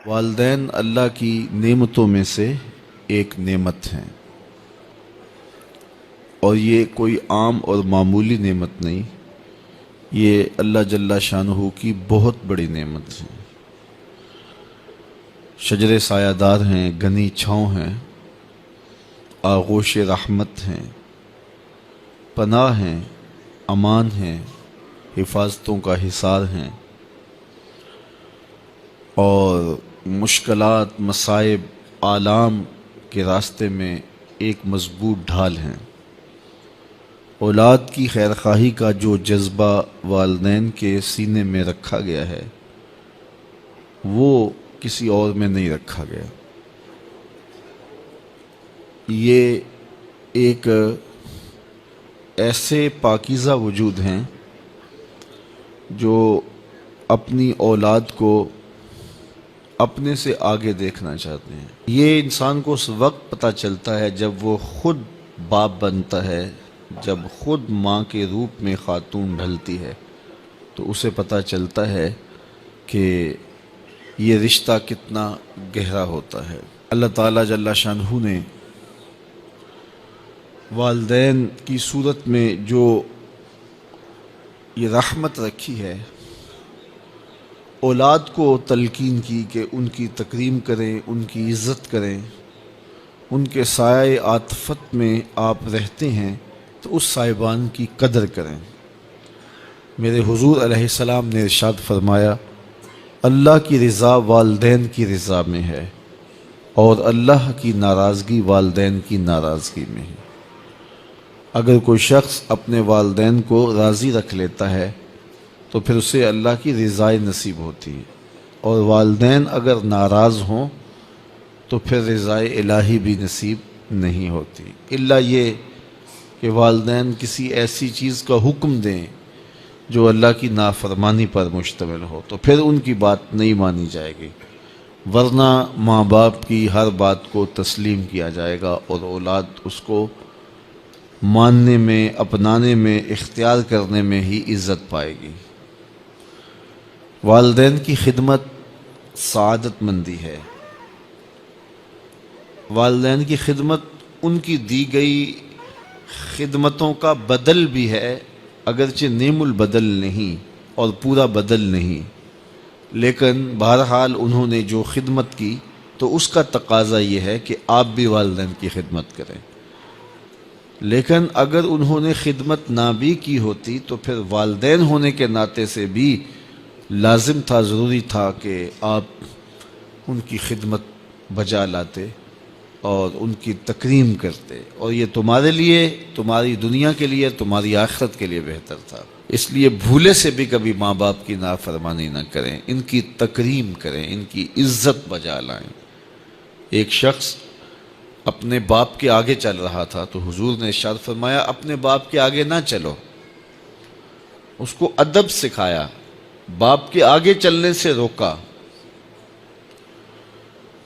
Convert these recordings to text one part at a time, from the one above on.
والدین اللہ کی نعمتوں میں سے ایک نعمت ہیں، اور یہ کوئی عام اور معمولی نعمت نہیں، یہ اللہ جل شانہ کی بہت بڑی نعمت ہے۔ شجر سایہ دار ہیں، گھنی چھاؤں ہیں، آغوش رحمت ہیں، پناہ ہیں، امان ہیں، حفاظتوں کا حصار ہیں، اور مشکلات، مصائب، آلام کے راستے میں ایک مضبوط ڈھال ہیں۔ اولاد کی خیرخواہی کا جو جذبہ والدین کے سینے میں رکھا گیا ہے وہ کسی اور میں نہیں رکھا گیا۔ یہ ایک ایسے پاکیزہ وجود ہیں جو اپنی اولاد کو اپنے سے آگے دیکھنا چاہتے ہیں۔ یہ انسان کو اس وقت پتہ چلتا ہے جب وہ خود باپ بنتا ہے، جب خود ماں کے روپ میں خاتون ڈھلتی ہے، تو اسے پتہ چلتا ہے کہ یہ رشتہ کتنا گہرا ہوتا ہے۔ اللہ تعالیٰ جل شانہ نے والدین کی صورت میں جو یہ رحمت رکھی ہے، اولاد کو تلقین کی کہ ان کی تکریم کریں، ان کی عزت کریں، ان کے سایہ عاطفت میں آپ رہتے ہیں تو اس صاحبان کی قدر کریں۔ میرے حضور علیہ السلام نے ارشاد فرمایا، اللہ کی رضا والدین کی رضا میں ہے، اور اللہ کی ناراضگی والدین کی ناراضگی میں ہے۔ اگر کوئی شخص اپنے والدین کو راضی رکھ لیتا ہے تو پھر اسے اللہ کی رضا نصیب ہوتی ہے، اور والدین اگر ناراض ہوں تو پھر رضا الہی بھی نصیب نہیں ہوتی، الا یہ کہ والدین کسی ایسی چیز کا حکم دیں جو اللہ کی نافرمانی پر مشتمل ہو، تو پھر ان کی بات نہیں مانی جائے گی، ورنہ ماں باپ کی ہر بات کو تسلیم کیا جائے گا اور اولاد اس کو ماننے میں، اپنانے میں، اختیار کرنے میں ہی عزت پائے گی۔ والدین کی خدمت سعادت مندی ہے۔ والدین کی خدمت ان کی دی گئی خدمتوں کا بدل بھی ہے، اگرچہ نیم البدل نہیں اور پورا بدل نہیں، لیکن بہرحال انہوں نے جو خدمت کی تو اس کا تقاضا یہ ہے کہ آپ بھی والدین کی خدمت کریں۔ لیکن اگر انہوں نے خدمت نہ بھی کی ہوتی تو پھر والدین ہونے کے ناطے سے بھی لازم تھا، ضروری تھا کہ آپ ان کی خدمت بجا لاتے اور ان کی تکریم کرتے، اور یہ تمہارے لیے، تمہاری دنیا کے لیے، تمہاری آخرت کے لیے بہتر تھا۔ اس لیے بھولے سے بھی کبھی ماں باپ کی نافرمانی نہ کریں، ان کی تکریم کریں، ان کی عزت بجا لائیں۔ ایک شخص اپنے باپ کے آگے چل رہا تھا تو حضور نے ارشاد فرمایا، اپنے باپ کے آگے نہ چلو، اس کو ادب سکھایا، باپ کے آگے چلنے سے روکا۔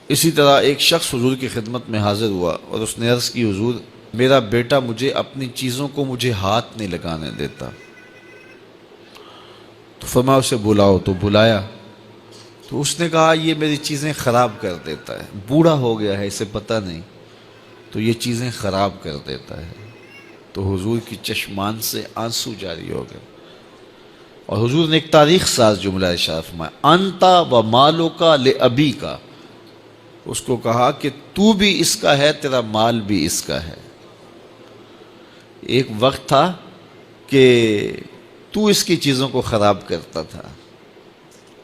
اسی طرح ایک شخص حضور کی خدمت میں حاضر ہوا اور اس نے عرض کی، حضور میرا بیٹا مجھے اپنی چیزوں کو مجھے ہاتھ نہیں لگانے دیتا، تو فرمایا اسے بلاؤ، تو بلایا تو اس نے کہا یہ میری چیزیں خراب کر دیتا ہے، بوڑھا ہو گیا ہے، اسے پتہ نہیں، تو یہ چیزیں خراب کر دیتا ہے۔ تو حضور کی چشمان سے آنسو جاری ہو گئے، اور حضور نے ایک تاریخ ساز جملہ ارشاد فرمایا، انتا و مالو کا لابی کا، اس کو کہا کہ تو بھی اس کا ہے، تیرا مال بھی اس کا ہے۔ ایک وقت تھا کہ تو اس کی چیزوں کو خراب کرتا تھا،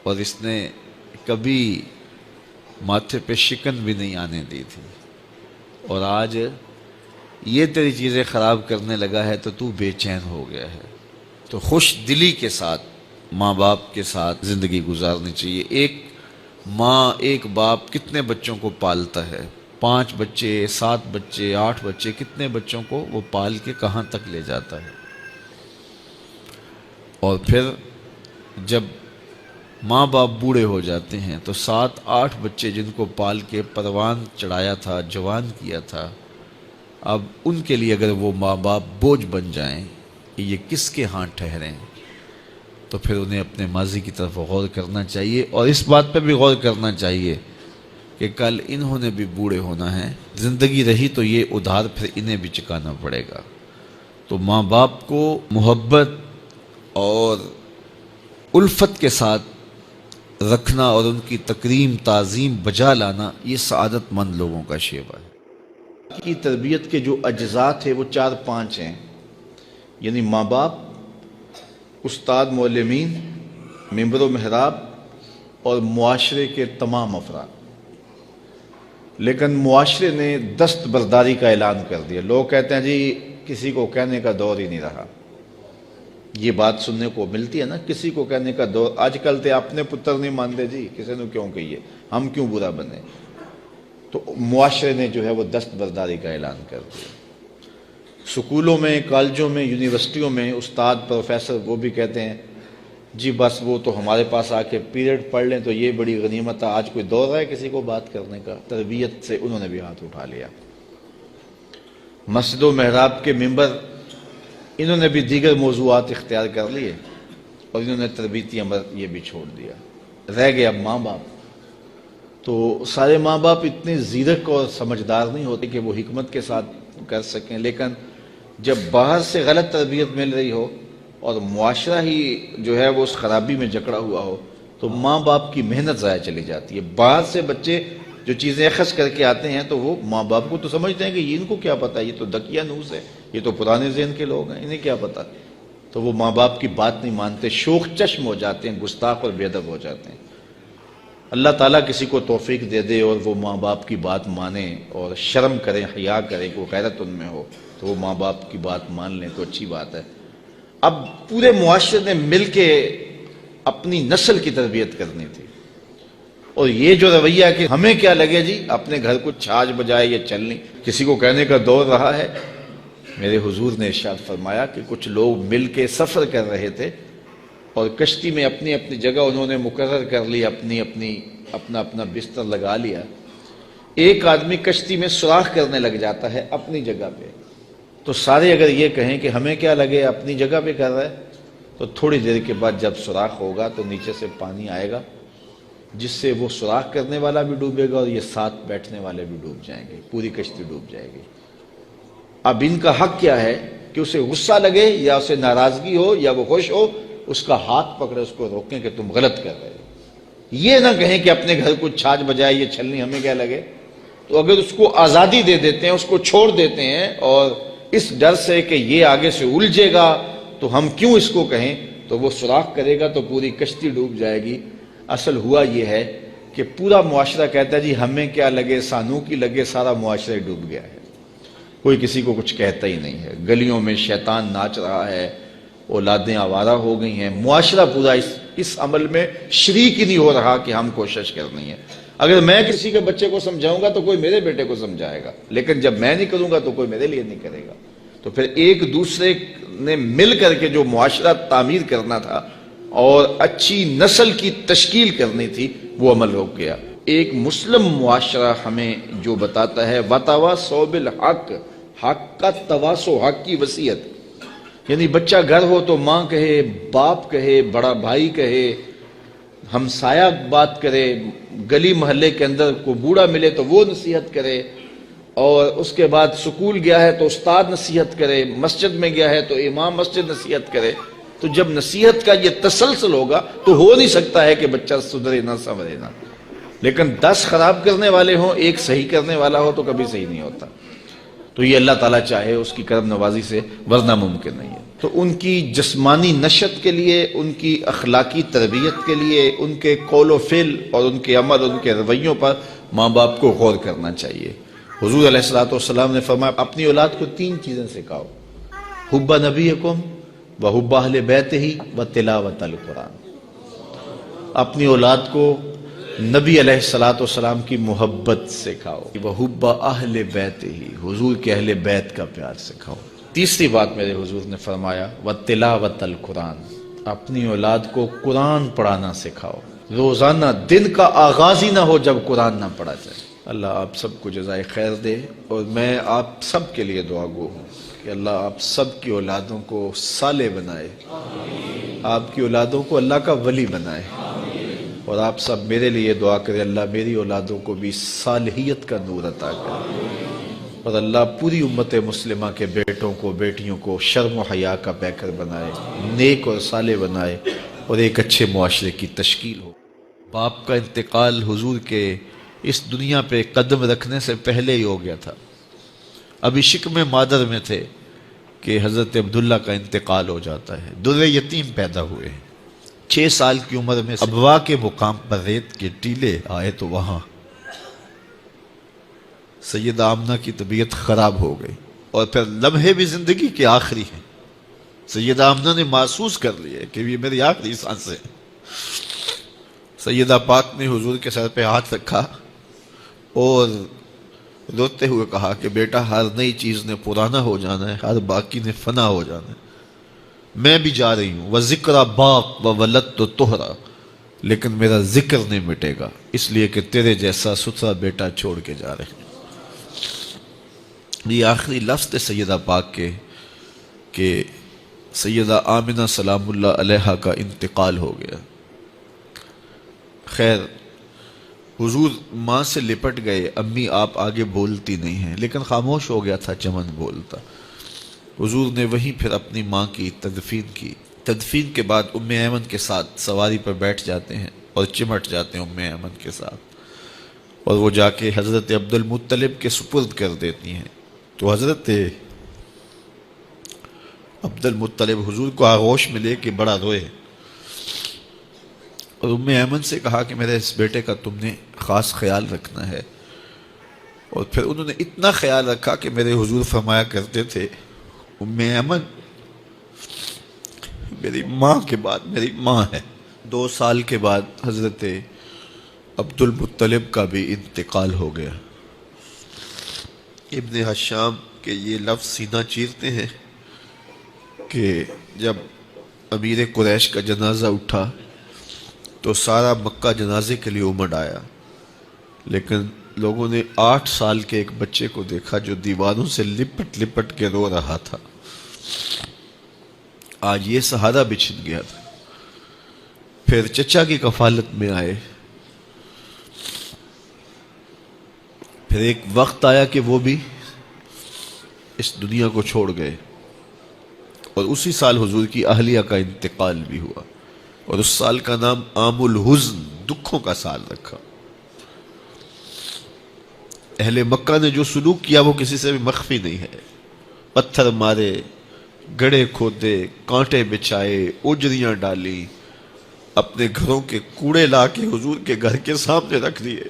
اور اس نے کبھی ماتھے پہ شکن بھی نہیں آنے دی تھی، اور آج یہ تیری چیزیں خراب کرنے لگا ہے تو تو بے چین ہو گیا ہے۔ تو خوش دلی کے ساتھ ماں باپ کے ساتھ زندگی گزارنی چاہیے۔ ایک ماں، ایک باپ کتنے بچوں کو پالتا ہے، 5 بچے، 7 بچے، 8 بچے، کتنے بچوں کو وہ پال کے کہاں تک لے جاتا ہے۔ اور پھر جب ماں باپ بوڑھے ہو جاتے ہیں تو 7-8 بچے جن کو پال کے پروان چڑھایا تھا، جوان کیا تھا، اب ان کے لیے اگر وہ ماں باپ بوجھ بن جائیں کہ یہ کس کے ہاں ٹھہریں، تو پھر انہیں اپنے ماضی کی طرف غور کرنا چاہیے، اور اس بات پہ بھی غور کرنا چاہیے کہ کل انہوں نے بھی بوڑھے ہونا ہے، زندگی رہی تو یہ ادھار پھر انہیں بھی چکانا پڑے گا۔ تو ماں باپ کو محبت اور الفت کے ساتھ رکھنا اور ان کی تکریم تعظیم بجا لانا، یہ سعادت مند لوگوں کا شیوا ہے۔ کی تربیت کے جو اجزاء تھے وہ 4-5 ہیں، یعنی ماں باپ، استاد معلمین، ممبر و محراب اور معاشرے کے تمام افراد۔ لیکن معاشرے نے دستبرداری کا اعلان کر دیا۔ لوگ کہتے ہیں جی کسی کو کہنے کا دور ہی نہیں رہا۔ یہ بات سننے کو ملتی ہے نا، کسی کو کہنے کا دور، آج کل تے اپنے پتر نہیں مانتے جی، کسی نے کیوں کہیے، ہم کیوں برا بنے۔ تو معاشرے نے جو ہے وہ دستبرداری کا اعلان کر دیا۔ سکولوں میں، کالجوں میں، یونیورسٹیوں میں استاد پروفیسر وہ بھی کہتے ہیں جی بس وہ تو ہمارے پاس آ کے پیریڈ پڑھ لیں تو یہ بڑی غنیمت ہے، آج کوئی دور ہے کسی کو بات کرنے کا۔ تربیت سے انہوں نے بھی ہاتھ اٹھا لیا۔ مسجد و محراب کے ممبر، انہوں نے بھی دیگر موضوعات اختیار کر لیے اور انہوں نے تربیتی عمل یہ بھی چھوڑ دیا۔ رہ گئے اب ماں باپ۔ تو سارے ماں باپ اتنے زیرک اور سمجھدار نہیں ہوتے کہ وہ حکمت کے ساتھ کر سکیں، لیکن جب باہر سے غلط تربیت مل رہی ہو اور معاشرہ ہی جو ہے وہ اس خرابی میں جکڑا ہوا ہو تو ماں باپ کی محنت ضائع چلی جاتی ہے۔ باہر سے بچے جو چیزیں اخذ کر کے آتے ہیں تو وہ ماں باپ کو تو سمجھتے ہیں کہ یہ ان کو کیا پتا، یہ تو دکیا نوز ہے، یہ تو پرانے ذہن کے لوگ ہیں، انہیں کیا پتا۔ تو وہ ماں باپ کی بات نہیں مانتے، شوخ چشم ہو جاتے ہیں، گستاخ اور بے ادب ہو جاتے ہیں۔ اللہ تعالیٰ کسی کو توفیق دے دے اور وہ ماں باپ کی بات مانے اور شرم کریں، حیا کریں، کوئی غیرت ان میں ہو تو وہ ماں باپ کی بات مان لیں تو اچھی بات ہے۔ اب پورے معاشرے نے مل کے اپنی نسل کی تربیت کرنی تھی، اور یہ جو رویہ کہ ہمیں کیا لگے جی، اپنے گھر کو چھاج بجائے یا چلنی، کسی کو کہنے کا دور رہا ہے۔ میرے حضور نے ارشاد فرمایا کہ کچھ لوگ مل کے سفر کر رہے تھے اور کشتی میں اپنی اپنی جگہ انہوں نے مقرر کر لی، اپنا اپنا بستر لگا لیا۔ ایک آدمی کشتی میں سوراخ کرنے لگ جاتا ہے اپنی جگہ پہ، تو سارے اگر یہ کہیں کہ ہمیں کیا لگے اپنی جگہ پہ کر رہا ہے، تو تھوڑی دیر کے بعد جب سوراخ ہوگا تو نیچے سے پانی آئے گا جس سے وہ سوراخ کرنے والا بھی ڈوبے گا اور یہ ساتھ بیٹھنے والے بھی ڈوب جائیں گے، پوری کشتی ڈوب جائے گی۔ اب ان کا حق کیا ہے کہ اسے غصہ لگے یا اسے ناراضگی ہو یا وہ خوش ہو، اس کا ہاتھ پکڑے، اس کو روکیں کہ تم غلط کر رہے ہو۔ یہ نہ کہیں کہ اپنے گھر کو چھاج بجائے یہ چھلنی ہمیں کیا لگے۔ تو اگر اس کو آزادی دے دیتے ہیں، اس کو چھوڑ دیتے ہیں اور اس ڈر سے کہ یہ آگے سے الجھے گا تو ہم کیوں اس کو کہیں، تو وہ سوراخ کرے گا تو پوری کشتی ڈوب جائے گی۔ اصل ہوا یہ ہے کہ پورا معاشرہ کہتا ہے جی ہمیں کیا لگے، سانو کی لگے، سارا معاشرہ ڈوب گیا ہے، کوئی کسی کو کچھ کہتا ہی نہیں ہے۔ گلیوں میں شیطان ناچ رہا ہے، اولادیں آوارہ ہو گئی ہیں، معاشرہ پورا اس عمل میں شریک ہی نہیں ہو رہا کہ ہم کوشش کرنی ہے۔ اگر میں کسی کے بچے کو سمجھاؤں گا تو کوئی میرے بیٹے کو سمجھائے گا، لیکن جب میں نہیں کروں گا تو کوئی میرے لیے نہیں کرے گا۔ تو پھر ایک دوسرے نے مل کر کے جو معاشرہ تعمیر کرنا تھا اور اچھی نسل کی تشکیل کرنی تھی وہ عمل ہو گیا۔ ایک مسلم معاشرہ ہمیں جو بتاتا ہے وَتَوَاصَوْا بِالْحَقِّ، حق کا تواصو، حق کی وصیت، یعنی بچہ گھر ہو تو ماں کہے، باپ کہے، بڑا بھائی کہے، ہمسایہ بات کرے، گلی محلے کے اندر کوئی بوڑھا ملے تو وہ نصیحت کرے، اور اس کے بعد سکول گیا ہے تو استاد نصیحت کرے، مسجد میں گیا ہے تو امام مسجد نصیحت کرے۔ تو جب نصیحت کا یہ تسلسل ہوگا تو ہو نہیں سکتا ہے کہ بچہ سدھرے نہ سنورے نہ، لیکن 10 خراب کرنے والے ہوں، ایک صحیح کرنے والا ہو تو کبھی صحیح نہیں ہوتا۔ تو یہ اللہ تعالیٰ چاہے اس کی کرم نوازی سے، ورنہ ممکن نہیں ہے۔ تو ان کی جسمانی نشت کے لیے، ان کی اخلاقی تربیت کے لیے، ان کے قول و فعل اور ان کے عمل، ان کے رویوں پر ماں باپ کو غور کرنا چاہیے۔ حضور علیہ الصلوۃ والسلام نے فرمایا اپنی اولاد کو 3 چیزیں سکھاؤ، حب نبیکم وحب اہل بیتہ وتلاوت القرآن۔ اپنی اولاد کو نبی علیہ الصلوۃ والسلام کی محبت سکھاؤ، وحب اہل بیتہ، حضور کے اہل بیت کا پیار سکھاؤ۔ تیسری بات میرے حضور نے فرمایا وتلاوت القرآن، اپنی اولاد کو قرآن پڑھانا سکھاؤ۔ روزانہ دن کا آغاز ہی نہ ہو جب قرآن نہ پڑھا جائے۔ اللہ آپ سب کو جزائے خیر دے، اور میں آپ سب کے لیے دعا گو ہوں کہ اللہ آپ سب کی اولادوں کو صالح بنائے، آپ کی اولادوں کو اللہ کا ولی بنائے، اور آپ سب میرے لیے دعا کریں اللہ میری اولادوں کو بھی صالحیت کا نور عطا کرے، اور اللہ پوری امت مسلمہ کے بیٹوں کو بیٹیوں کو شرم و حیا کا پیکر بنائے، نیک اور صالح بنائے، اور ایک اچھے معاشرے کی تشکیل ہو۔ باپ کا انتقال حضور کے اس دنیا پہ قدم رکھنے سے پہلے ہی ہو گیا تھا، ابھی شکم مادر میں تھے کہ حضرت عبداللہ کا انتقال ہو جاتا ہے۔ در یتیم پیدا ہوئے ہیں، 6 سال کی عمر میں ابوا کے مقام پر ریت کے ٹیلے آئے تو وہاں سیدہ آمنہ کی طبیعت خراب ہو گئی، اور پھر لمحے بھی زندگی کے آخری ہیں۔ سیدہ آمنہ نے محسوس کر لیا کہ یہ میری آخری سانسیں ہیں۔ سیدہ پاک نے حضور کے سر پہ ہاتھ رکھا اور روتے ہوئے کہا کہ بیٹا ہر نئی چیز نے پرانا ہو جانا ہے، ہر باقی نے فنا ہو جانا ہے، میں بھی جا رہی ہوں، وَذِكْرَ بَاق وَوَلَدْتُ طُهْرًا، لیکن میرا ذکر نہیں مٹے گا، اس لیے کہ تیرے جیسا ستھرا بیٹا چھوڑ کے جا رہے ہیں۔ یہ آخری لفظ تھے سیدہ پاک کے کہ سیدہ آمنہ سلام اللہ علیہا کا انتقال ہو گیا۔ خیر حضور ماں سے لپٹ گئے، امی آپ آگے بولتی نہیں ہیں، لیکن خاموش ہو گیا تھا چمن بولتا۔ حضور نے وہیں پھر اپنی ماں کی تدفین کی۔ تدفین کے بعد ام ایمن کے ساتھ سواری پر بیٹھ جاتے ہیں اور چمٹ جاتے ہیں ام ایمن کے ساتھ، اور وہ جا کے حضرت عبد المطلب کے سپرد کر دیتی ہیں۔ تو حضرت عبد المطلب حضور کو آغوش میں لے کے بڑا روئے، اور ام ایمن سے کہا کہ میرے اس بیٹے کا تم نے خاص خیال رکھنا ہے۔ اور پھر انہوں نے اتنا خیال رکھا کہ میرے حضور فرمایا کرتے تھے ام ایمن میری ماں کے بعد میری ماں ہے۔ 2 سال کے بعد حضرت عبد المطلب کا بھی انتقال ہو گیا۔ ابن حشام کے یہ لفظ سینہ چیرتے ہیں کہ جب امیر قریش کا جنازہ اٹھا تو سارا مکہ جنازے کے لیے امڑ آیا، لیکن لوگوں نے 8 سال کے ایک بچے کو دیکھا جو دیواروں سے لپٹ لپٹ کے رو رہا تھا۔ آج یہ سہارا بچھن گیا تھا۔ پھر چچا کی کفالت میں آئے، پھر ایک وقت آیا کہ وہ بھی اس دنیا کو چھوڑ گئے، اور اسی سال حضور کی اہلیہ کا انتقال بھی ہوا، اور اس سال کا نام عام الحزن، دکھوں کا سال رکھا۔ اہل مکہ نے جو سلوک کیا وہ کسی سے بھی مخفی نہیں ہے۔ پتھر مارے، گڑھے کھودے، کانٹے بچھائے، اجریاں ڈالی، اپنے گھروں کے کوڑے لا کے حضور کے گھر کے سامنے رکھ دیے۔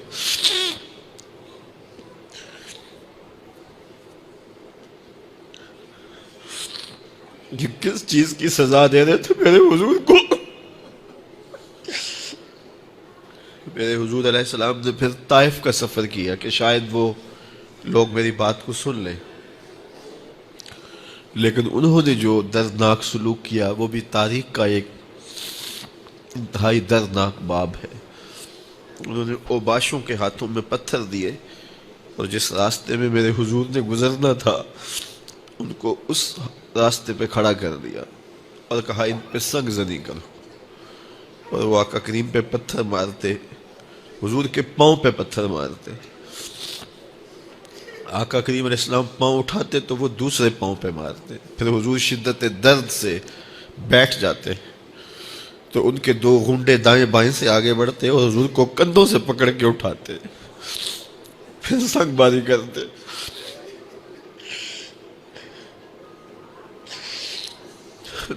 یہ کس چیز کی سزا دے رہے تھے میرے حضور کو؟ میرے حضور علیہ السلام نے پھر طائف کا سفر کیا کہ شاید وہ لوگ میری بات کو سن لیں، لیکن انہوں نے جو دردناک سلوک کیا وہ بھی تاریخ کا ایک انتہائی دردناک باب ہے۔ انہوں نے اوباشوں کے ہاتھوں میں پتھر دیے، اور جس راستے میں میرے حضور نے گزرنا تھا ان کو اس راستے پہ کھڑا کر دیا اور کہا ان پہ سنگ زنی کرو، اور وہ آقا کریم پہ پتھر مارتے، حضور کے پاؤں پہ پتھر مارتے۔ آقا کریم علیہ السلام پاؤں اٹھاتے تو وہ دوسرے پاؤں پہ مارتے، پھر حضور شدت درد سے بیٹھ جاتے تو ان کے 2 غنڈے دائیں بائیں سے آگے بڑھتے اور حضور کو کندھوں سے پکڑ کے اٹھاتے، پھر سنگ باری کرتے۔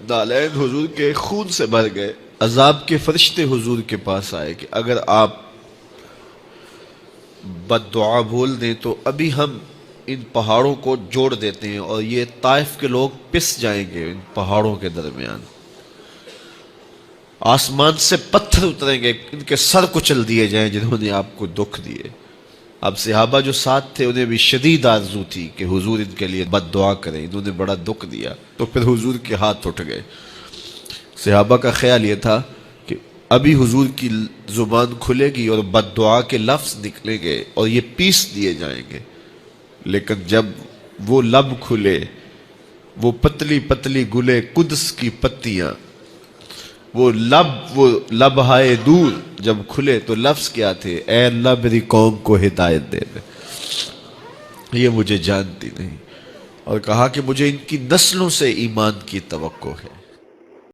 نالین حضور کے خون سے بھر گئے۔ عذاب کے فرشتے حضور کے پاس آئے کہ اگر آپ بد دعا بول دیں تو ابھی ہم ان پہاڑوں کو جوڑ دیتے ہیں اور یہ طائف کے لوگ پس جائیں گے ان پہاڑوں کے درمیان، آسمان سے پتھر اتریں گے، ان کے سر کچل دیے جائیں جنہوں نے آپ کو دکھ دیے۔ اب صحابہ جو ساتھ تھے انہیں بھی شدید آرزو تھی کہ حضور ان کے لیے بد دعا کریں، انہوں نے بڑا دکھ دیا، تو پھر حضور کے ہاتھ اٹھ گئے۔ صحابہ کا خیال یہ تھا کہ ابھی حضور کی زبان کھلے گی اور بد دعا کے لفظ نکلیں گے اور یہ پیس دیے جائیں گے، لیکن جب وہ لب کھلے، وہ پتلی پتلی گلے قدس کی پتیاں وہ لب ہائے دور جب کھلے تو لفظ کیا تھے؟ اے اللہ میری قوم کو ہدایت دے دے، یہ مجھے جانتی نہیں، اور کہا کہ مجھے ان کی نسلوں سے ایمان کی توقع ہے۔